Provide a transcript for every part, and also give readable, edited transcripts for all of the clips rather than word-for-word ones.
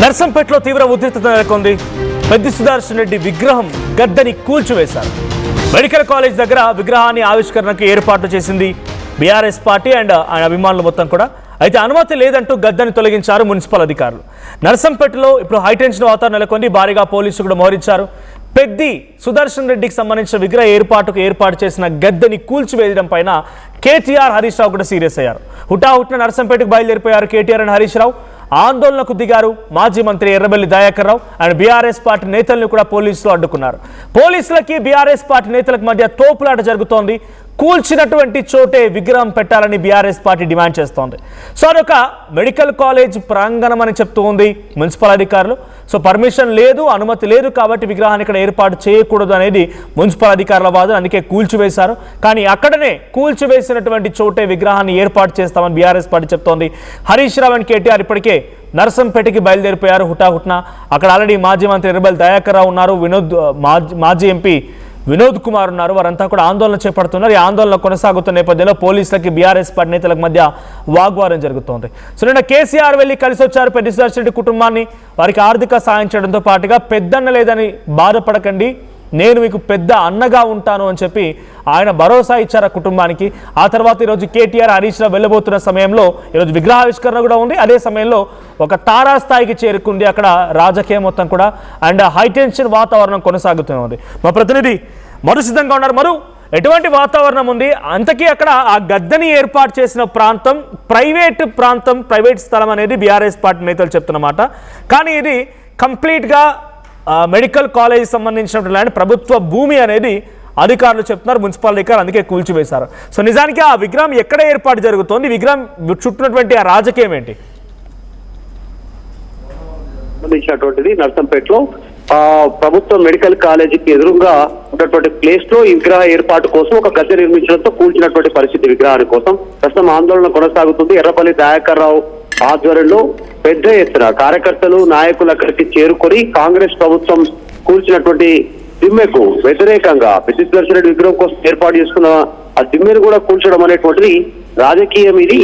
నర్సంపేటలో తీవ్ర ఉద్రిక్తత నెలకొంది. పెద్ది సుదర్శన్ రెడ్డి విగ్రహం గద్దని కూల్చివేశారు. మెడికల్ కాలేజ్ దగ్గర విగ్రహాన్ని ఆవిష్కరణకు ఏర్పాట్లు చేసింది బీఆర్ఎస్ పార్టీ అండ్ ఆయన అభిమానులు మొత్తం కూడా. అయితే అనుమతి లేదంటూ గద్దని తొలగించారు మున్సిపల్ అధికారులు. నర్సంపేటలో ఇప్పుడు హైటెన్షన్ వాతావరణం నెలకొంది. భారీగా పోలీసులు కూడా మోహరించారు. పెద్ది సుదర్శన్ రెడ్డికి సంబంధించిన విగ్రహ ఏర్పాటు చేసిన గద్దని కూల్చివేయడం పైన కేటీఆర్ హరీష్ రావు కూడా సీరియస్ అయ్యారు. హుటాహుటిన నర్సంపేటకు బయలుదేరిపోయారు కేటీఆర్ అండ్ హరీష్ రావు. ఆందోళనకు దిగారు మాజీ మంత్రి Errabelli Dayakar Rao and BRS party నేతలను కూడా పోలీసులు అడ్డుకున్నారు. పోలీసులకి బీఆర్ఎస్ పార్టీ నేతలకు మధ్య తోపులాట జరుగుతోంది. కూల్చినటువంటి చోటే విగ్రహం పెట్టాలని బీఆర్ఎస్ పార్టీ డిమాండ్ చేస్తోంది. సో అదొక మెడికల్ కాలేజ్ ప్రాంగణం అని చెప్తూ ఉంది మున్సిపల్ అధికారులు. సో పర్మిషన్ లేదు, అనుమతి లేదు కాబట్టి విగ్రహాన్ని ఇక్కడ ఏర్పాటు చేయకూడదు అనేది మున్సిపల్ అధికారుల వాదన. అందుకే కూల్చివేశారు. కానీ అక్కడనే కూల్చివేసినటువంటి చోటే విగ్రహాన్ని ఏర్పాటు చేస్తామని బీఆర్ఎస్ పార్టీ చెప్తోంది. హరీష్ రావు అండ్ కేటీఆర్ ఇప్పటికే నర్సంపేటకి బయలుదేరిపోయారు హుటాహుట్న. అక్కడ ఆల్రెడీ మాజీ మంత్రి ఎర్రబెల్లి దయాకర్ రావు ఉన్నారు, మాజీ ఎంపీ వినోద్ కుమార్ ఉన్నారు. వారంతా కూడా ఆందోళన చేపడుతున్నారు. ఈ ఆందోళన కొనసాగుతున్న నేపథ్యంలో పోలీసులకి బీఆర్ఎస్ పార్టీ నేతలకు మధ్య వాగ్వాదం జరుగుతోంది. సో నిన్న కేసీఆర్ వెళ్ళి కలిసి వచ్చారు పెద్ది సుదర్శన్ రెడ్డి కుటుంబాన్ని. వారికి ఆర్థిక సాయం చేయడంతో పాటుగా పెద్దన్న లేదని బాధపడకండి, నేను మీకు పెద్ద అన్నగా ఉంటాను అని చెప్పి ఆయన భరోసా ఇచ్చారు ఆ కుటుంబానికి. ఆ తర్వాత ఈరోజు కేటీఆర్ హరీష్ రావు వెళ్ళబోతున్న సమయంలో ఈరోజు విగ్రహావిష్కరణ కూడా ఉంది. అదే సమయంలో ఒక తారాస్థాయికి చేరుకుంది అక్కడ రాజకీయం మొత్తం కూడా. అండ్ హైటెన్షన్ వాతావరణం కొనసాగుతూనే ఉంది. మా ప్రతినిధి మరు సిద్ధంగా ఉన్నారు. మరు, ఎటువంటి వాతావరణం ఉంది? అంతకీ అక్కడ ఆ గద్దని ఏర్పాటు చేసిన ప్రాంతం ప్రైవేట్ స్థలం అనేది బీఆర్ఎస్ పార్టీ నేతలు చెప్తున్నమాట. కానీ ఇది కంప్లీట్గా మెడికల్ కాలేజ్ సంబంధించినటువంటి ల్యాండ్, ప్రభుత్వ భూమి అనేది అధికారులు చెప్తున్నారు, మున్సిపల్ అధికారులు. అందుకే కూల్చివేశారు. సో నిజానికి ఆ విగ్రహం ఎక్కడ ఏర్పాటు జరుగుతోంది? విగ్రహం చుట్టూనటువంటి ఆ రాజకీయం ఏంటి? సంబంధించినటువంటిది నర్సంపేటలో ప్రభుత్వ మెడికల్ కాలేజీకి ఎదురుగా ఉన్నటువంటి ప్లేస్ లో ఈ విగ్రహ ఏర్పాటు కోసం ఒక గద్దె నిర్మించడంతో కూల్చినటువంటి పరిస్థితి. విగ్రహాని కోసం ప్రస్తుతం ఆందోళన కొనసాగుతుంది. ఎర్రబెల్లి దయాకర్ రావు ఆధ్వర్యంలో పెద్ద ఎత్తున కార్యకర్తలు నాయకులు అక్కడికి చేరుకొని కాంగ్రెస్ ప్రభుత్వం కూల్చినటువంటి దిమ్మెకు వ్యతిరేకంగా పెద్ది సుదర్శన్ రెడ్డి విగ్రహం కోసం ఏర్పాటు చేసుకున్న ఆ దిమ్మెను కూడా కూల్చడం అనేటువంటిది రాజకీయం. ఇది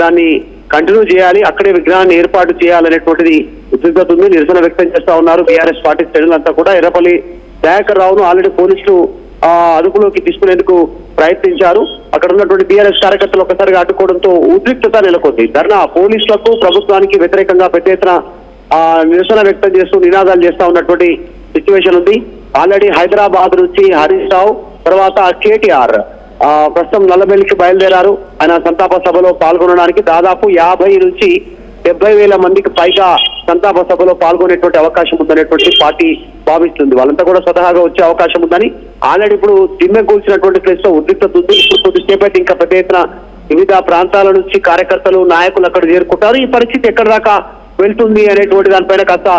దాన్ని కంటిన్యూ చేయాలి, అక్కడే విగ్రహాన్ని ఏర్పాటు చేయాలనేటువంటిది ఉద్రిక్తత ఉంది. నిరసన వ్యక్తం చేస్తా ఉన్నారు బీఆర్ఎస్ పార్టీ శ్రేణులంతా కూడా. ఎర్రబెల్లి దయాకర్ రావును ఆల్రెడీ పోలీసులు అదుపులోకి తీసుకునేందుకు ప్రయత్నించారు. అక్కడ ఉన్నటువంటి బీఆర్ఎస్ కార్యకర్తలు ఒకసారిగా అడ్డుకోవడంతో ఉద్రిక్తత నెలకొంది. ధర్నా పోలీసులకు ప్రభుత్వానికి వ్యతిరేకంగా పెద్ద ఎత్తున నిరసన వ్యక్తం చేస్తూ నినాదాలు చేస్తా ఉన్నటువంటి సిచ్యువేషన్ ఉంది. ఆల్రెడీ హైదరాబాద్ నుంచి హరీష్ రావు తర్వాత కేటీఆర్ ప్రస్తుతం నల్లబెల్లికి బయలుదేరారు. ఆయన సంతాప సభలో పాల్గొనడానికి దాదాపు 50 నుంచి 70,000 మందికి పైగా సంతాప సభలో పాల్గొనేటువంటి అవకాశం ఉందనేటువంటి పార్టీ భావిస్తుంది. వాళ్ళంతా కూడా స్వతహాగా వచ్చే అవకాశం ఉందని ఆల్రెడీ ఇప్పుడు దిమ్మె కూల్చినటువంటి ప్లేస్ లో ఉద్రిక్తత ఉంది. ఇప్పుడు కొద్దిసేపు అయితే ఇంకా పెద్ద ఎత్తున వివిధ ప్రాంతాల నుంచి కార్యకర్తలు నాయకులు అక్కడ చేరుకుంటారు. ఈ పరిస్థితి ఎక్కడి దాకా వెళ్తుంది అనేటువంటి దానిపైన కాస్త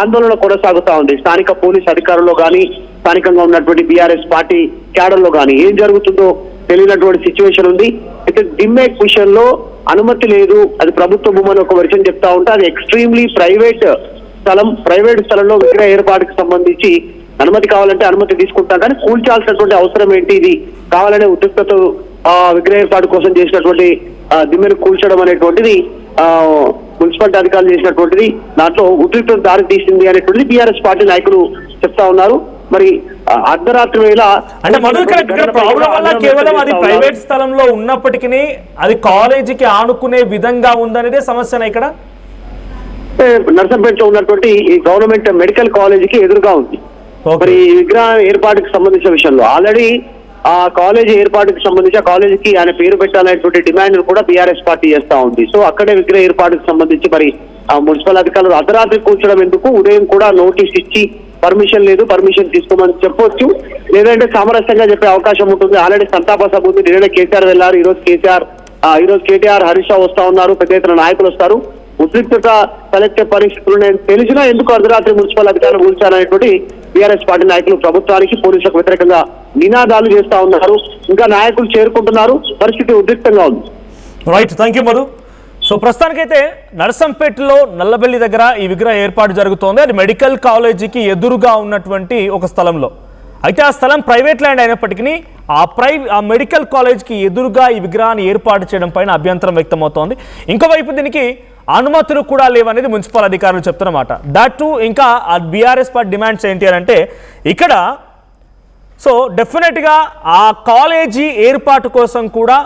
ఆందోళన కొనసాగుతా ఉంది. స్థానిక పోలీస్ అధికారుల్లో కానీ స్థానికంగా ఉన్నటువంటి బీఆర్ఎస్ పార్టీ క్యాడర్లో కానీ ఏం జరుగుతుందో తెలియనటువంటి సిచ్యువేషన్ ఉంది. అయితే దిమ్మె విషయంలో అనుమతి లేదు, అది ప్రభుత్వ భూమని ఒక వర్షన్ చెప్తా ఉంటే అది ఎక్స్ట్రీమ్లీ ప్రైవేట్ స్థలంలో విగ్రహ ఏర్పాటుకు సంబంధించి అనుమతి కావాలంటే అనుమతి తీసుకుంటాం, కానీ కూల్చాల్సినటువంటి అవసరం ఏంటి? ఇది కావాలనే ఉద్రిక్తత విగ్రహ ఏర్పాటు కోసం చేసినటువంటి దిమ్మెను కూల్చడం అనేటువంటిది మున్సిపాలిటీ అధికారులు చేసినటువంటిది దాంట్లో ఉద్రిక్తత దారి తీసింది అనేటువంటిది బీఆర్ఎస్ పార్టీ నాయకులు చెప్తా ఉన్నారు. మరి అర్ధరాత్రి వేళ అంటే ప్రాబ్లం వల్ల కేవలం అది ప్రైవేట్ స్థలంలో ఉన్నప్పటికీ అది కాలేజీకి ఆనుకునే విధంగా ఉందనేదే సమస్యనా ఇక్కడ? నర్సంపేటలో ఉన్నటువంటి ఈ గవర్నమెంట్ మెడికల్ కాలేజీకి ఎదురుగా ఉంది. మరి విగ్రహ ఏర్పాటుకు సంబంధించిన విషయంలో ఆల్రెడీ ఆ కాలేజీ ఏర్పాటుకు సంబంధించి ఆ కాలేజీకి ఆయన పేరు పెట్టాలనేటువంటి డిమాండ్ కూడా బీఆర్ఎస్ పార్టీ చేస్తా ఉంది. సో అక్కడే విగ్రహ ఏర్పాటుకు సంబంధించి మరి ఆ మున్సిపల్ అధికారులు అర్ధరాత్రి కూర్చోడం ఎందుకు? ఉదయం కూడా నోటీస్ ఇచ్చి పర్మిషన్ లేదు, పర్మిషన్ తీసుకోమని చెప్పొచ్చు, లేదంటే సామరస్యంగా చెప్పే అవకాశం ఉంటుంది. ఆల్రెడీ సంతాప సభ ఉంది. నిన్న కేసీఆర్ వెళ్ళారు, ఈరోజు కేటీఆర్ హరీష్ రావు వస్తా ఉన్నారు, పెద్ద ఎత్తున నాయకులు వస్తారు. ఉద్రిక్తత తలెత్తే పరిస్థితులు తెలిసినా ఎందుకు అర్ధరాత్రి మున్సిపల్ అధికారులు కూల్చారనేటువంటి బీఆర్ఎస్ పార్టీ నాయకులు ప్రభుత్వానికి పోలీసులకు వ్యతిరేకంగా నినాదాలు చేస్తా ఉన్నారు. ఇంకా నాయకులు చేరుకుంటున్నారు. పరిస్థితి ఉద్రిక్తంగా ఉంది. Right, thank you Madhu. So ప్రస్తుతానికైతే నర్సంపేటలో నల్లబెల్లి దగ్గర ఈ విగ్రహ ఏర్పాటు జరుగుతోంది. అది మెడికల్ కాలేజీకి ఎదురుగా ఉన్నటువంటి ఒక స్థలంలో. అయితే ఆ స్థలం ప్రైవేట్ ల్యాండ్ అయినప్పటికీ ఆ మెడికల్ కాలేజ్కి ఎదురుగా ఈ విగ్రహాన్ని ఏర్పాటు చేయడం పైన అభ్యంతరం వ్యక్తమవుతోంది. ఇంకోవైపు దీనికి అనుమతులు కూడా లేవనేది మున్సిపల్ అధికారులు చెప్తున్నమాట. దట్ టు ఇంకా బీఆర్ఎస్ పార్టీ డిమాండ్స్ ఏంటి అని అంటే ఇక్కడ సో డెఫినెట్గా ఆ కాలేజీ ఏర్పాటు కోసం కూడా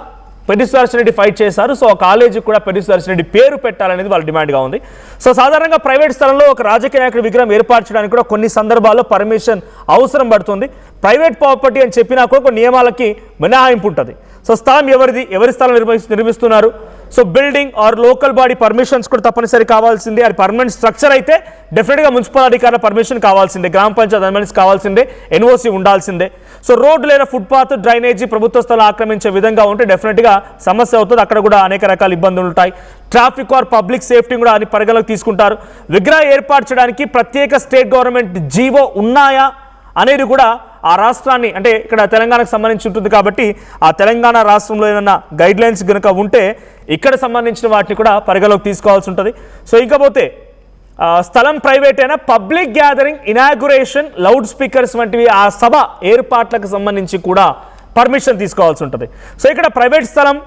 పెద్ది సుదర్శన్ రెడ్డి ఫైట్ చేశారు. సో ఆ కాలేజీకి కూడా పెద్ది సుదర్శన్ రెడ్డి పేరు పెట్టాలనేది వాళ్ళ డిమాండ్గా ఉంది. సో సాధారణంగా ప్రైవేట్ స్థలంలో ఒక రాజకీయ నాయకుడి విగ్రహం ఏర్పాటు చేయడానికి కూడా కొన్ని సందర్భాల్లో పర్మిషన్ అవసరం పడుతుంది. ప్రైవేట్ ప్రాపర్టీ అని చెప్పినా కూడా కొన్ని నియమాలకి మినహాయింపు ఉంటుంది. సో స్థలం ఎవరి స్థలం నిర్మిస్తున్నారు, so building or local body permissions కూడా తప్పనిసరి కావాల్సిందే. అది పర్మనెంట్ స్ట్రక్చర్ అయితే డెఫినెట్గా మున్సిపల్ అధికారుల పర్మిషన్ కావాల్సిందే, గ్రామ పంచాయతీ అనుమతి కావాల్సిందే, ఎన్ఓసి ఉండాల్సిందే. సో రోడ్డు లేదా ఫుట్పాత్, డ్రైనేజీ ప్రభుత్వ స్థలం ఆక్రమించే విధంగా ఉంటే డెఫినెట్గా సమస్య అవుతుంది. అక్కడ కూడా అనేక రకాల ఇబ్బందులు ఉంటాయి. ట్రాఫిక్ ఆర్ పబ్లిక్ సేఫ్టీ కూడా అని పరిగణలోకి తీసుకుంటారు. విగ్రహం ఏర్పాటు చేయడానికి ప్రత్యేక స్టేట్ గవర్నమెంట్ జీవో ఉన్నాయా అనేది కూడా ఆ రాష్ట్రాన్ని అంటే ఇక్కడ తెలంగాణకు సంబంధించి ఉంటుంది కాబట్టి ఆ తెలంగాణ రాష్ట్రంలో ఏమైనా గైడ్ లైన్స్ కనుక ఉంటే ఇక్కడ సంబంధించిన వాటిని కూడా పరిగణలోకి తీసుకోవాల్సి ఉంటుంది. సో ఇంకపోతే స్థలం ప్రైవేట్ అయినా పబ్లిక్ గ్యాదరింగ్, ఇనాగ్యురేషన్, లౌడ్ స్పీకర్స్ వంటివి ఆ సభ ఏర్పాట్లకు సంబంధించి కూడా పర్మిషన్ తీసుకోవాల్సి ఉంటుంది. సో ఇక్కడ ప్రైవేట్ స్థలం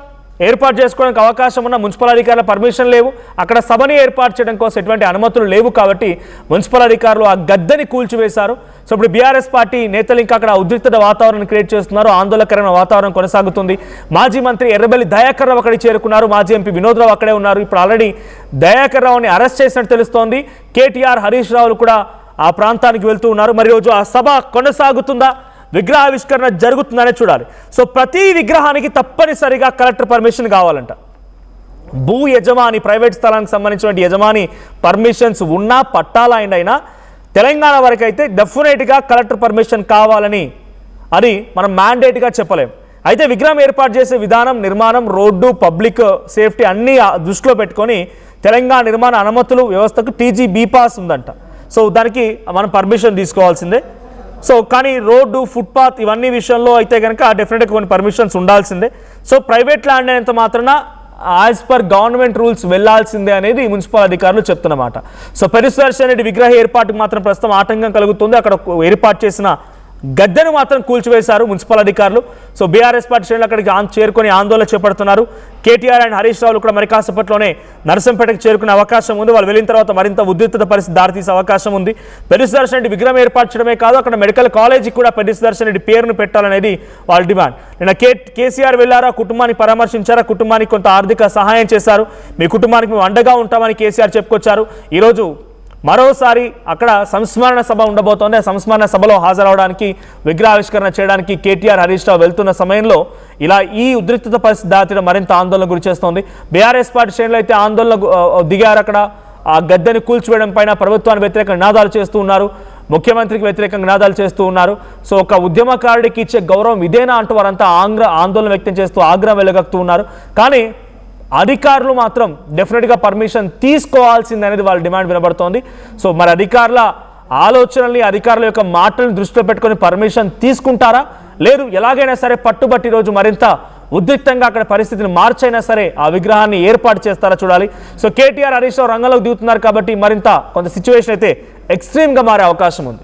ఏర్పాటు చేసుకోవడానికి అవకాశం ఉన్న మున్సిపల్ అధికారుల పర్మిషన్ లేవు. అక్కడ సభని ఏర్పాటు చేయడం కోసం ఎటువంటి అనుమతులు లేవు కాబట్టి మున్సిపల్ అధికారులు ఆ గద్దెని కూల్చివేశారు. సో ఇప్పుడు బీఆర్ఎస్ పార్టీ నేతలు ఇంకా అక్కడ ఉద్రిక్త వాతావరణం క్రియేట్ చేస్తున్నారు. ఆందోళనకరమైన వాతావరణం కొనసాగుతుంది. మాజీ మంత్రి ఎర్రబెల్లి దయాకర్ రావు అక్కడికి చేరుకున్నారు. మాజీ ఎంపీ వినోద్ రావు అక్కడే ఉన్నారు. ఇప్పుడు ఆల్రెడీ దయాకర్ రావుని అరెస్ట్ చేసినట్టు తెలుస్తోంది. కేటీఆర్, హరీష్ రావులు కూడా ఆ ప్రాంతానికి వెళ్తూ ఉన్నారు. మరి రోజు ఆ సభ కొనసాగుతుందా, విగ్రహావిష్కరణ జరుగుతుందనే చూడాలి. సో ప్రతి విగ్రహానికి తప్పనిసరిగా కలెక్టర్ పర్మిషన్ కావాలంట. భూ యజమాని, ప్రైవేట్ స్థలానికి సంబంధించిన యజమాని పర్మిషన్స్ ఉన్నా పట్టాలైనా తెలంగాణ వరకు అయితే డెఫినెట్గా కలెక్టర్ పర్మిషన్ కావాలని అది మనం మ్యాండేట్గా చెప్పలేం. అయితే విగ్రహం ఏర్పాటు చేసే విధానం, నిర్మాణం, రోడ్డు, పబ్లిక్ సేఫ్టీ అన్నీ దృష్టిలో పెట్టుకొని తెలంగాణ నిర్మాణ అనుమతులు వ్యవస్థకు టీజీ బీపాస్ ఉందంట. సో దానికి మనం పర్మిషన్ తీసుకోవాల్సిందే. సో కానీ రోడ్డు, ఫుట్పాత్ ఇవన్నీ విషయంలో అయితే కనుక డెఫినెట్గా కొన్ని పర్మిషన్స్ ఉండాల్సిందే. సో ప్రైవేట్ ల్యాండ్ అయినంత మాత్రాన యాజ్ పర్ గవర్నమెంట్ రూల్స్ వెళ్లాల్సిందే అనేది మున్సిపల్ అధికారులు చెప్తున్నమాట. సో పెద్ది సుదర్శన్ రెడ్డి విగ్రహ ఏర్పాటుకు మాత్రం ప్రస్తుతం ఆటంకం కలుగుతుంది. అక్కడ ఏర్పాటు చేసిన గద్దెను మాత్రం కూల్చివేశారు మున్సిపల్ అధికారులు. సో బీఆర్ఎస్ పార్టీ శ్రేణులు అక్కడికి చేరుకొని ఆందోళన చేపడుతున్నారు. కేటీఆర్ అండ్ హరీష్ రావులు కూడా మరి కాసేపట్లోనే నర్సంపేటకు చేరుకునే అవకాశం ఉంది. వాళ్ళు వెళ్ళిన తర్వాత మరింత ఉద్రిక్తత పరిస్థితి దారితీసే అవకాశం ఉంది. పెద్ది సుదర్శన్ రెడ్డి విగ్రహం ఏర్పాటు చేయడమే కాదు, అక్కడ మెడికల్ కాలేజీకి కూడా పెద్ది సుదర్శన్ రెడ్డి పేరును పెట్టాలనేది వాళ్ళ డిమాండ్. నిన్న కేసీఆర్ వెళ్ళారు, ఆ కుటుంబాన్ని పరామర్శించారు, ఆ కుటుంబానికి కొంత ఆర్థిక సహాయం చేశారు. మీ కుటుంబానికి మేము అండగా ఉంటామని కేసీఆర్ చెప్పుకొచ్చారు. ఈరోజు మరోసారి అక్కడ సంస్మరణ సభ ఉండబోతోంది. ఆ సంస్మరణ సభలో హాజరవడానికి, విగ్రహావిష్కరణ చేయడానికి కేటీఆర్, హరీష్ రావు వెళ్తున్న సమయంలో ఇలా ఈ ఉద్రిక్తత పరిస్థితి దాటిన మరింత ఆందోళన గురి చేస్తోంది. బీఆర్ఎస్ పార్టీ శ్రేణులు అయితే ఆందోళన దిగారు. అక్కడ ఆ గద్దెని కూల్చివేయడం పైన ప్రభుత్వానికి వ్యతిరేకంగా నినాదాలు చేస్తూ ఉన్నారు, ముఖ్యమంత్రికి వ్యతిరేకంగా నినాదాలు చేస్తూ ఉన్నారు. సో ఒక ఉద్యమకారుడికి ఇచ్చే గౌరవం ఇదేనా అంటూ వారంతా ఆందోళన వ్యక్తం చేస్తూ ఆగ్రహం వెలగక్కుతూ ఉన్నారు. కానీ అధికారులు మాత్రం డెఫినెట్గా పర్మిషన్ తీసుకోవాల్సిందనేది వాళ్ళ డిమాండ్ వినబడుతోంది. సో మరి అధికారుల ఆలోచనల్ని, అధికారుల యొక్క మాటలను దృష్టిలో పెట్టుకొని పర్మిషన్ తీసుకుంటారా, లేదు ఎలాగైనా సరే పట్టుబట్టి రోజు మరింత ఉద్రిక్తంగా అక్కడ పరిస్థితిని మార్చైనా సరే ఆ విగ్రహాన్ని ఏర్పాటు చేస్తారా చూడాలి. సో కేటీఆర్, హరీష్ రావు రంగంలోకి దిగుతున్నారు కాబట్టి మరింత కొంత సిచ్యువేషన్ అయితే ఎక్స్ట్రీమ్గా మారే అవకాశం ఉంది.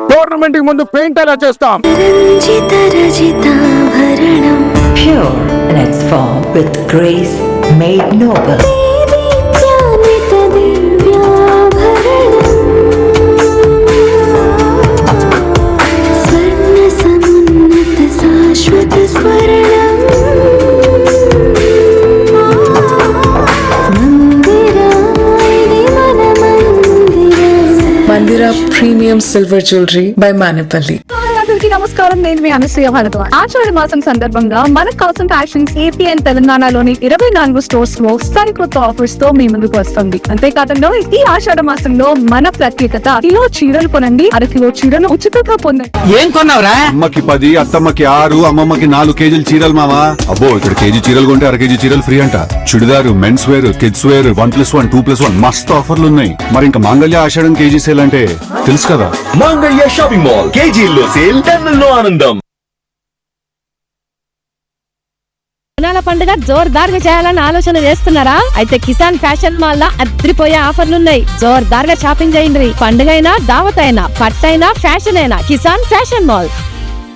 టోర్నమెంట్ కి ముందు పెయింట్ ఎలా చేస్తాం. Pure in its form with grace made noble. Mandira Premium Silver Jewelry by Manipali. అందరికీ నమస్కారం. నేను మీ అనసూయ భరద్వాజ్. ఆషాఢ మాసం సందర్భంగా మన కాసం ఫ్యాషన్స్ ఏపీ అండ్ తెలంగాణలోని 24 స్టోర్స్ లో సరికొత్త ఆఫర్స్ తో మీ ముందుకు వస్తుంది. అంతేకాదంలో ఈ ఆషాఢ మాసంలో మన ప్రత్యేకత, కిలో చీరలు కొనండి, అరకిలో చీరను ఉచితంగా పొందండి. ఏం కొన్నావురా? అమ్మకి 10, అత్తమ్మకి 6, అమ్మమ్మకి 4 కేజీలు చీరలు మావా. అబ్బో ఇక్కడ కేజీ చీరలు కొంటే అర కేజీ చీరలు ఫ్రీ అంట. Churidar, men's wear, kids wear 1+1, 2+1 మస్తు ఆఫర్లు ఉన్నాయి. మరి ఇంకా మాంగళ్య ఆషాఢం కేజీ సేల్ అంటే తెలుసు కదా. మాంగళ్య షాపింగ్ మాల్ కేజీల్లో సేల్, టన్నుల్లో ఆనందం. బోనాల పండుగ జోర్దార్గా చేయాలని ఆలోచన చేస్తున్నారా? అయితే కిసాన్ ఫ్యాషన్ మాల్ లో అద్రిపోయే ఆఫర్లున్నాయి. జోర్దార్గా షాపింగ్ చేయండి. పండుగ అయినా, దావత్ అయినా, పట్టు అయినా, ఫ్యాషన్ అయినా కిసాన్ ఫ్యాషన్ మాల్.